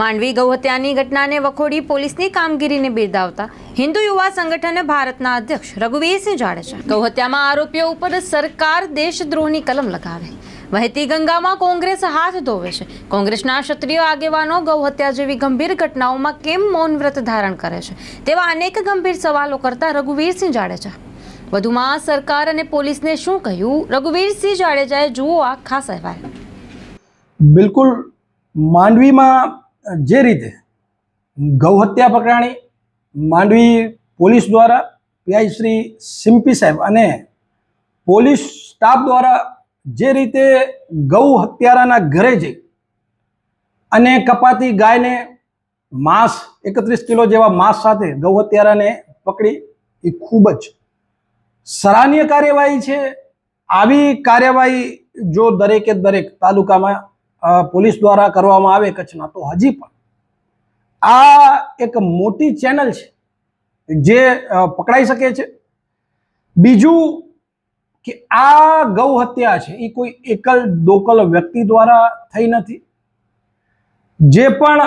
માંડવી ગૌહત્યાની ઘટનાને વખોડી પોલીસની કામગીરીને બિરદાવતા હિન્દુ યુવા સંગઠન ભારતના અધ્યક્ષ રઘુવીરસિંહ જાડેજા ગૌહત્યામાં આરોપીઓ ઉપર સરકાર દેશદ્રોહની કલમ લગાવે, વહેતી ગંગામાં કોંગ્રેસ હાથ ધોવે છે, કોંગ્રેસના ક્ષત્રિય આગેવાનો ગૌહત્યા જેવી ગંભીર ઘટનાઓમાં કેમ મૌન વ્રત ધારણ કરે છે તેવા અનેક ગંભીર સવાલો કરતા રઘુવીરસિંહ જાડેજા વધુમાં સરકાર અને પોલીસને શું કહ્યું, રઘુવીરસિંહ જાડેજાએ જુઓ આ ખાસ અહેવાલ। બિલકુલ માંડવીમાં જે રીતે ગૌહત્યા પકડાણી માંડવી પોલીસ દ્વારા પીઆઈ શ્રી સિમ્પી સાહેબ અને પોલીસ સ્ટાફ દ્વારા જે રીતે ગૌ હત્યારાના ઘરે જઈ અને કપાતી ગાયને માંસ 31 કિલો જેવા માંસ સાથે ગૌ હત્યારાને પકડી એ ખૂબ જ સરાહનીય કાર્યવાહી છે। આવી કાર્યવાહી જો દરેકે દરેક તાલુકામાં પોલીસ દ્વારા કરવામાં આવે કચ્છમાં તો હજી પણ આ એક મોટી ચેનલ છે જે પકડાઈ શકે છે। બીજું કે આ ગૌ હત્યા છે એ કોઈ એકલ દોકલ વ્યક્તિ દ્વારા થઈ નથી। જે પણ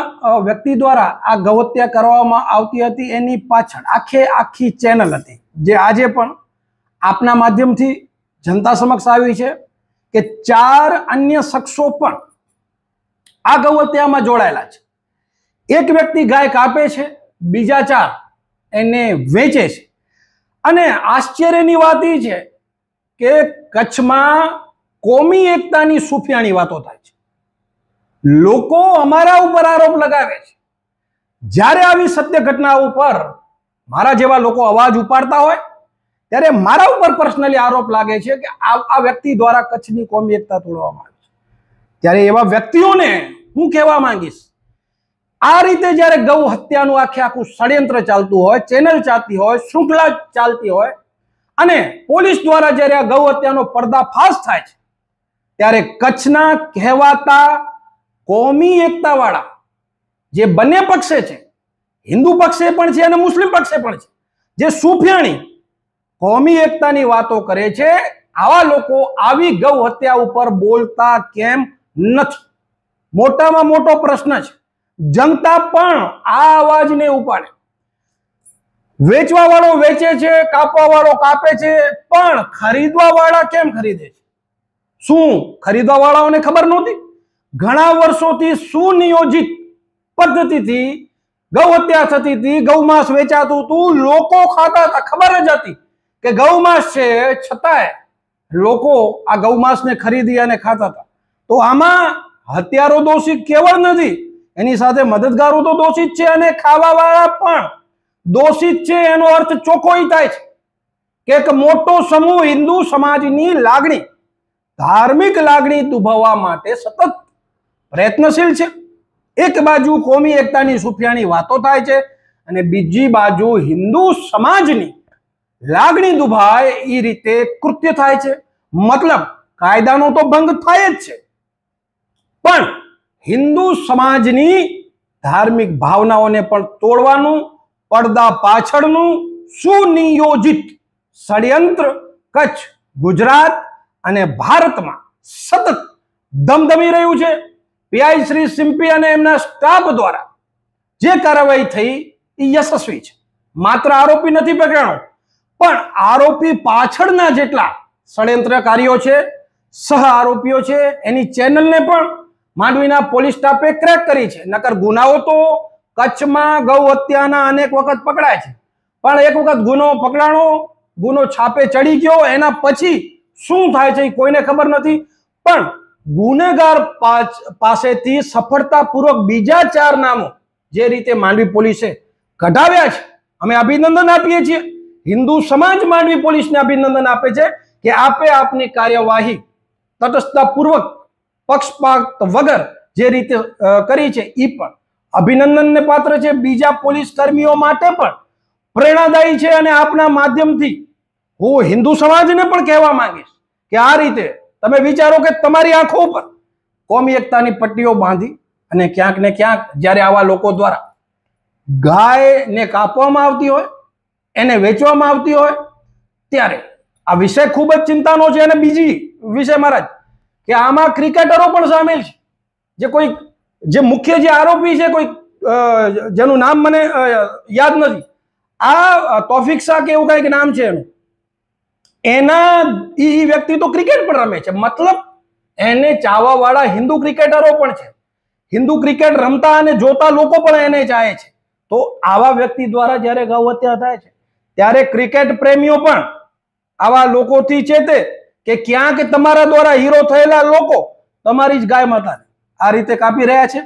વ્યક્તિ દ્વારા આ ગૌ હત્યા કરવામાં આવતી હતી એની પાછળ આખી ચેનલ હતી જે આજે પણ આપના માધ્યમથી જનતા સમક્ષ આવી છે કે 4 અન્ય શખ્સો પણ આ ગૌ હત્યામાં જોડાયેલા છે। એક વ્યક્તિ ગાય કાપે છે, બીજા 4 એને વેચે છે અને આશ્ચર્યની વાત એ છે કે કચ્છમાં કોમી એકતાની સુફિયાણી વાતો થાય છે। લોકો અમારા ઉપર આરોપ લગાવે છે, જ્યારે આવી સત્ય ઘટના ઉપર મારા જેવા લોકો અવાજ ઉપાડતા હોય ત્યારે મારા ઉપર પર્સનલી આરોપ લાગે છે કે આ વ્યક્તિ દ્વારા કચ્છની કોમી એકતા તોડવામાં આવી છે। ત્યારે એવા વ્યક્તિઓને હું કહેવા માંગીશ, આ રીતે જ્યારે ગૌ હત્યાનું આખું ષડયંત્ર ચાલતું હોય, ચેનલ ચાલતી હોય, શૃંખલા ચાલતી હોય અને પોલીસ દ્વારા જ્યારે આ ગૌ હત્યાનો પર્દાફાશ થાય છે ત્યારે કચ્છના કહેવાતા કોમી એકતા વાળા જે બંને પક્ષે છે, હિન્દુ પક્ષે પણ છે અને મુસ્લિમ પક્ષે પણ છે, જે સુફિયાણી કોમી એકતાની વાતો કરે છે, આવા લોકો આવી ગૌ હત્યા ઉપર બોલતા કેમ નથી? મોટામાં મોટો પ્રશ્ન છે। જનતા પણ આ અવાજને ઉપાડે। વેચવા વાળો વેચે છે, કાપવા વાળો કાપે છે, પણ ખરીદવા વાળા કેમ ખરીદે છે? શું ખરીદવા વાળાઓને ખબર નહોતી? ઘણા વર્ષોથી સુનિયોજિત પદ્ધતિથી ગૌ હત્યા થતી હતી, ગૌમાંસ વેચાતું હતું, લોકો ખાતા હતા, ખબર જ હતી કે ગૌમાંસ છે, છતાંય લોકો આ ગૌમાંસને ખરીદી અને ખાતા હતા। તો આમાં હત્યારો દોષિત કેવળ નથી, એની સાથે મદદગારો તો દોષિત છે અને ખાવા વાળા પણ દોષિત છે। એનો અર્થ ચોખ્ખો થાય છે કે એક મોટો સમૂહ હિન્દુ સમાજની લાગણી, ધાર્મિક લાગણી દુભાવવા માટે સતત પ્રયત્નશીલ છે। એક બાજુ કોમી એકતાની સુફિયાણી વાતો થાય છે અને બીજી બાજુ હિન્દુ સમાજની લાગણી દુભાય એ રીતે કૃત્ય થાય છે। મતલબ કાયદાનો તો ભંગ થાય જ છે, પણ હિન્દુ સમાજની ધાર્મિક ભાવનાઓને પણ તોડવાનું પડદા પાછળનું સુનિયોજિત ષડયંત્ર કચ્છ, ગુજરાત અને ભારતમાં સતત ધમધમી રહ્યું છે। પીઆઈ શ્રી સિમ્પી અને એમના સ્ટાફ દ્વારા જે કાર્યવાહી થઈ એ યશસ્વી છે। માત્ર આરોપી નથી પકડાણો, પણ આરોપી પાછળના જેટલા ષડયંત્રકારીઓ છે, સહ આરોપીઓ છે, એની ચેનલને પણ માંડવીના પોલીસ સ્ટાફે ક્રેક કરી છે। નકર ગુનાઓ તો કચ્છમાં ગૌ હત્યાના અનેક વખત પકડાય છે, પણ એક વખત ગુનો પકડાણો, ગુનો છાપે ચડી ગયો, એના પછી શું થાય છે એ કોઈને ખબર નથી। પણ ગુનેગાર પાસેથી સફળતાપૂર્વક બીજા 4 નામો જે રીતે માંડવી પોલીસે કઢાવ્યા છે, અમે અભિનંદન આપીએ છીએ। હિન્દુ સમાજ માંડવી પોલીસને અભિનંદન આપે છે કે આપે આપની કાર્યવાહી તટસ્થતાપૂર્વક, પક્ષપાત વગર જે રીતે કરી છે એ પણ અભિનંદનને પાત્ર છે। બીજા પોલીસ કર્મીઓ માટે પણ પ્રેરણાદાયી છે અને આપના માધ્યમથી હું હિન્દુ સમાજને પણ કહેવા માંગીશ કે આ રીતે તમે વિચારો કે તમારી આંખો ઉપર કોમી એકતાની પટ્ટીઓ બાંધી અને ક્યાંક ને ક્યાંક જ્યારે આવા લોકો દ્વારા ગાયને કાપવામાં આવતી હોય, એને વેચવામાં આવતી હોય ત્યારે આ વિષય ખૂબ જ ચિંતાનો છે। અને બીજી વિષય મહારાજ કે આમાં ક્રિકેટરો પણ સામેલ છે, જે કોઈ જે મુખ્ય જે આરોપી છે, કોઈ જેનું નામ મને યાદ નથી, આ તોફિક શાહ કે એવું કઈક નામ છે એનું, એના એ વ્યક્તિ તો ક્રિકેટ પણ રમે છે. મતલબ એને ચાહવા વાળા હિન્દુ ક્રિકેટરો પણ છે. હિન્દુ ક્રિકેટ રમતા અને જોતા લોકો પણ એને ચાહે છે. તો આવા વ્યક્તિ દ્વારા જ્યારે ગૌ હત્યા થાય છે ત્યારે ક્રિકેટ પ્રેમીઓ પણ આવા લોકોથી ચેતે કે ક્યાંક તમારા દ્વારા હીરો થયેલા લોકો તમારી જ ગાય માતાને આ રીતે કાપી રહ્યા છે.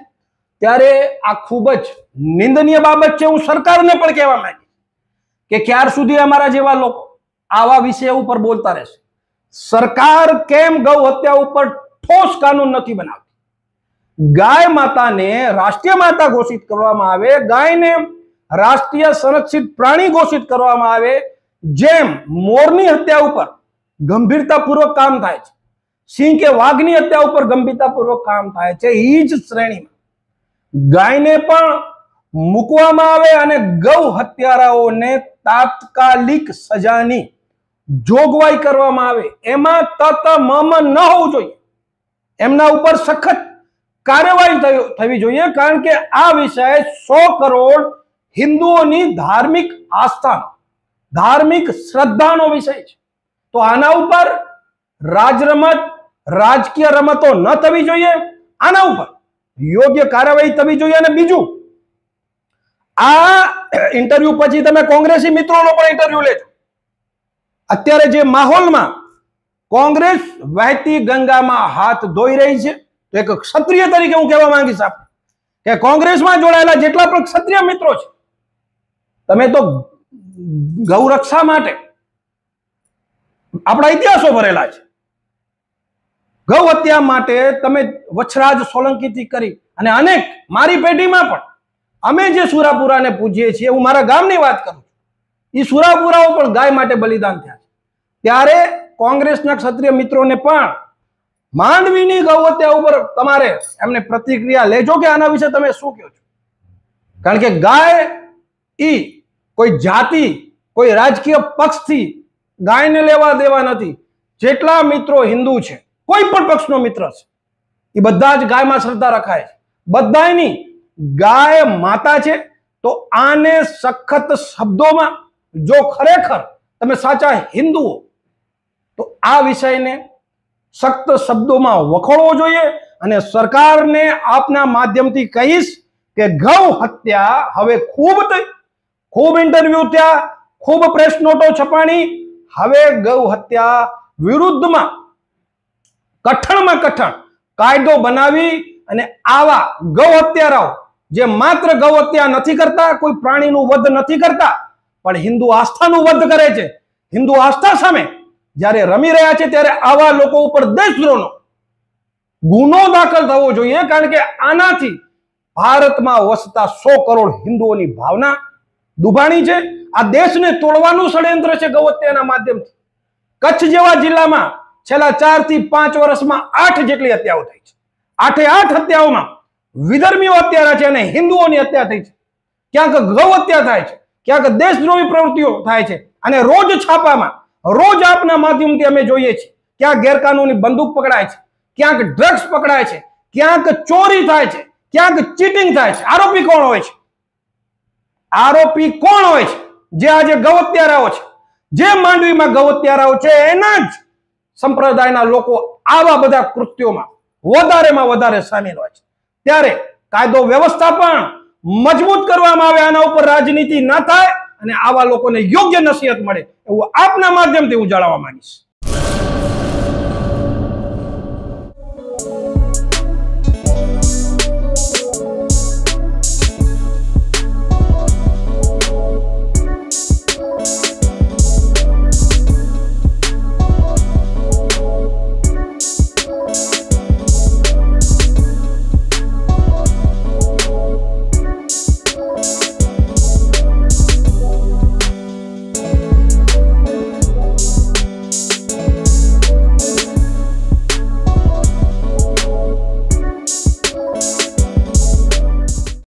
ત્યારે આ ખૂબ જ નિંદનીય બાબત છે. હું સરકારને પણ કહેવા માંગીશ કે ક્યાર સુધી અમારા જેવા લોકો આવા વિષય ઉપર બોલતા રહેશે? સરકાર કેમ ગૌ હત્યા ઉપર ઠોસ કાનૂન નથી બનાવતી? ગાય માતાને રાષ્ટ્રીય માતા ઘોષિત કરવામાં આવે, ગાયને રાષ્ટ્રીય સંરક્ષિત પ્રાણી ઘોષિત કરવામાં આવે. જેમ મોરની હત્યા ઉપર ગંભીરતાપૂર્વક કામ થાય છે, સિંહ કે વાઘની હત્યા ઉપર ગંભીરતાપૂર્વક કામ થાય છે, એ જ શ્રેણીમાં ગાયને પણ મૂકવામાં આવે અને ગૌ હત્યારાઓને તાત્કાલિક સજાની જોગવાઈ કરવામાં આવે. એમાં તતમમ ન હોવું જોઈએ, એમના ઉપર સખત કાર્યવાહી થવી જોઈએ. કારણ કે આ વિષય 100 કરોડ હિન્દુઓની ધાર્મિક આસ્થા, ધાર્મિક શ્રદ્ધાનો વિષય છે. તો આના ઉપર રાજરમત, રાજકીય રમતો ન થવી જોઈએ. આના ઉપર યોગ્ય કાર્યવાહી થવી જોઈએ. અને બીજું, આ ઇન્ટરવ્યુ પછી તમે કોંગ્રેસી મિત્રોનો પણ ઇન્ટરવ્યુ લેજો. અત્યારે જે માહોલમાં કોંગ્રેસ વહેતી ગંગામાં હાથ ધોઈ રહી છે, તો એક ક્ષત્રિય તરીકે હું કહેવા માંગીશ આપણે કે કોંગ્રેસમાં જોડાયેલા જેટલા પણ ક્ષત્રિય મિત્રો છે, તમે તો ગૌરક્ષા માટે આપણા ઇતિહાસો ભરેલા છે. ગૌ હત્યા માટે તમે વછરાજ સોલંકીથી કરી અને અનેક, મારી પેઢીમાં પણ અમે જે સુરાપુરાને પૂજીએ છીએ, હું મારા ગામની વાત કરું છું, એ સુરાપુરાઓ પણ ગાય માટે બલિદાન થયા છે. ત્યારે કોંગ્રેસના ક્ષત્રિય મિત્રોને પણ માંડવીની ગૌ હત્યા ઉપર તમારે એમને પ્રતિક્રિયા લેજો કે આના વિશે તમે શું કહો છો? કારણ કે ગાય ઈ કોઈ જાતિ, કોઈ રાજકીય પક્ષથી ગાયને લેવા દેવા નથી. જેટલા મિત્રો હિન્દુ છે, કોઈ પણ પક્ષનો મિત્ર છે, એ બધા જ ગાયમાં શ્રદ્ધા રખાય છે. બધાની ગાય માતા છે. તો આને સખત શબ્દોમાં, જો ખરેખર તમે સાચા હિન્દુઓ, તો આ વિષયને સખ્ત શબ્દોમાં વખોડવો જોઈએ. અને સરકારને આપના માધ્યમથી કહીશ કે ગૌ હત્યા હવે ખૂબ થઈ, ખૂબ ઇન્ટરવ્યુ થયા, ખૂબ પ્રેસ નોટો છપાણી. હવે ગૌ હત્યા વિરુદ્ધમાં કઠણમાં કઠણ કાયદો બનાવી અને આવા ગૌ હત્યારાઓ જે માત્ર ગૌ હત્યા નથી કરતા, કોઈ પ્રાણીનું વધ નથી કરતા, પણ હિન્દુ આસ્થાનું વધ કરે છે, હિન્દુ આસ્થા સામે જ્યારે રમી રહ્યા છે, ત્યારે આવા લોકો ઉપર દેશદ્રોહનો ગુનો દાખલ થવો જોઈએ. કારણ કે આનાથી ભારતમાં વસતા 100 કરોડ હિન્દુઓની ભાવના દુભાણી છે. આ દેશને તોડવાનું ષડયંત્ર છે ગૌ હત્યાના માધ્યમથી. કચ્છ જેવા જિલ્લામાં છેલ્લા 4 થી 5 વર્ષમાં 8 જેટલી હત્યાઓ થઈ છે. 8 હત્યાઓમાં વિધર્મીઓ હત્યા છે અને હિન્દુઓની હત્યા થઈ છે. ક્યાંક ગૌ હત્યા થાય છે, ક્યાંક દેશદ્રોહી પ્રવૃત્તિઓ થાય છે. અને રોજ છાપામાં, રોજ આપના માધ્યમથી અમે જોઈએ છીએ, ક્યાંક ગેરકાનૂની બંદૂક પકડાય છે, ક્યાંક ડ્રગ્સ પકડાય છે, ક્યાંક ચોરી થાય છે, ક્યાંક ચીટિંગ થાય છે. આરોપી કોણ હોય છે? આરોપી કોણ હોય છે? જે આજે ગૌ હત્યારાઓ છે, જે માંડવીમાં ગૌ હત્યારાઓ છે, એના જ સંપ્રદાયના લોકો આવા બધા કૃત્યોમાં વધારેમાં વધારે સામેલ હોય છે. ત્યારે કાયદો વ્યવસ્થા પણ મજબૂત કરવામાં આવે, આના ઉપર રાજનીતિ ના થાય અને આવા લોકોને યોગ્ય નસીહત મળે, એવું આપના માધ્યમથી હું જણાવવા માંગીશ.